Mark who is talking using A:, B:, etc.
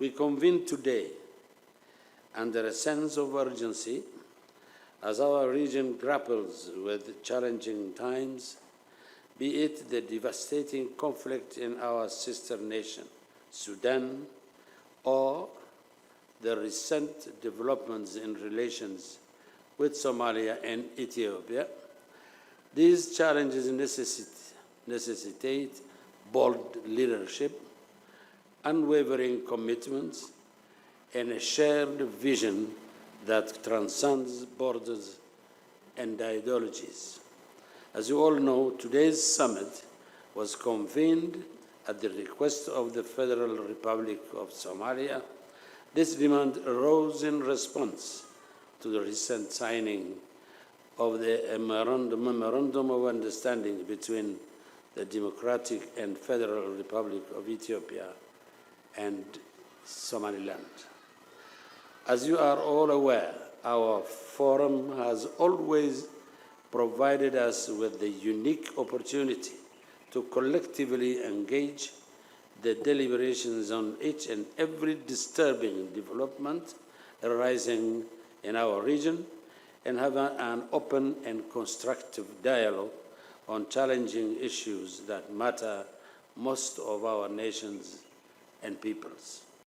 A: We convene today under a sense of urgency as our region grapples with challenging times, be it the devastating conflict in our sister nation, Sudan, or the recent developments in relations with Somalia and Ethiopia. These challenges necessitate bold leadership, unwavering commitments, and a shared vision that transcends borders and ideologies. As you all know, today's summit was convened at the request of the Federal Republic of Somalia. This demand arose in response to the recent signing of the Memorandum of Understanding between the Democratic and Federal Republic of Ethiopia and Somaliland. As you are all aware, our forum has always provided us with the unique opportunity to collectively engage the deliberations on each and every disturbing development arising in our region and have an open and constructive dialogue on challenging issues that matter most of our nations and peoples.